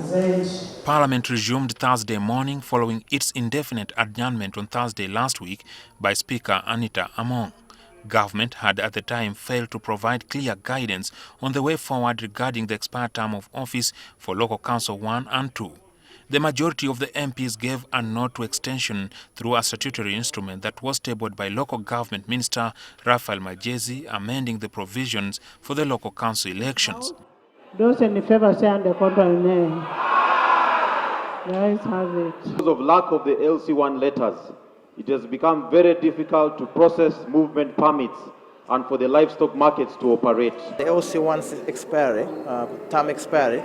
Parliament resumed Thursday morning following its indefinite adjournment on Thursday last week by Speaker Anita Among. Government had at the time failed to provide clear guidance on the way forward regarding the expired term of office for Local Council 1 and 2. The majority of the MPs gave a nod to extension through a statutory instrument that was tabled by Local Government Minister Raphael Magyezi, amending the provisions for the local council elections. Those in favor say on the contrary, nay. The ayes have it. Because of lack of the LC1 letters, it has become very difficult to process movement permits and for the livestock markets to operate. The LC1's term expiry,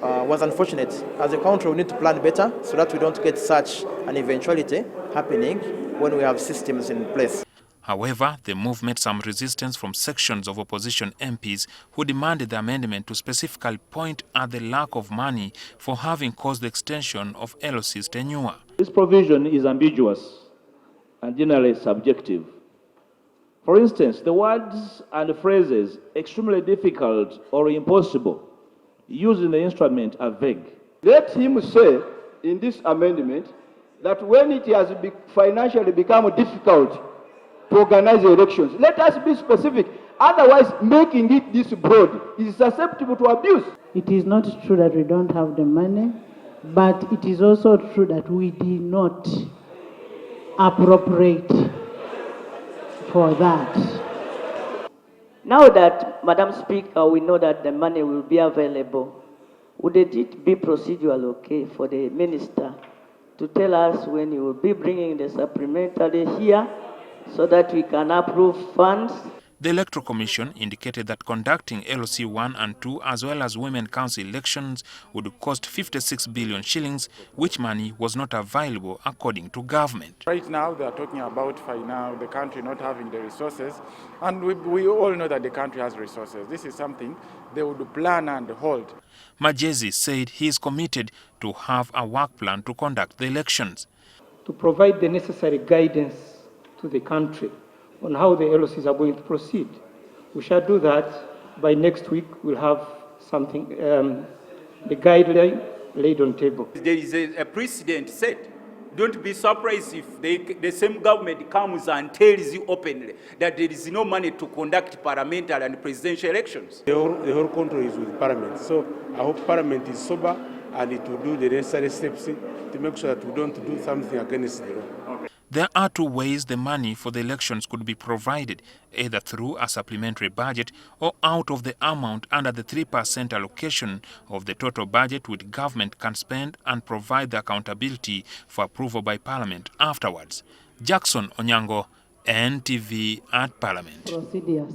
was unfortunate. As a country, we need to plan better so that we don't get such an eventuality happening when we have systems in place. However, the move met some resistance from sections of opposition MPs who demanded the amendment to specifically point at the lack of money for having caused the extension of LOC's tenure. This provision is ambiguous and generally subjective. For instance, the words and phrases extremely difficult or impossible used in the instrument are vague. Let him say in this amendment that when it has financially become difficult to organize the elections, let us be specific. Otherwise, making it this broad is susceptible to abuse. It is not true that we don't have the money, but it is also true that we did not appropriate for that. Now that, Madam Speaker, we know that the money will be available, would it be procedural okay for the minister to tell us when he will be bringing the supplementary here so that we can approve funds? The Electoral Commission indicated that conducting LOC 1 and 2 as well as Women Council elections would cost 56 billion shillings, which money was not available according to government. Right now they are talking about the country not having the resources, and we all know that the country has resources. This is something they would plan and hold. Magyezi said he is committed to have a work plan to conduct the elections. To provide the necessary guidance to the country on how the LOCs are going to proceed. We shall do that by next week. We'll have something, the guideline laid on table. There is a precedent set. Don't be surprised if the same government comes and tells you openly that there is no money to conduct parliamentary and presidential elections. The whole country is with Parliament, so I hope Parliament is sober and it will do the necessary steps to make sure that we don't do something against the law. There are two ways the money for the elections could be provided, either through a supplementary budget or out of the amount under the 3% allocation of the total budget which government can spend and provide the accountability for approval by Parliament afterwards. Jackson Onyango, NTV at Parliament. Procedures.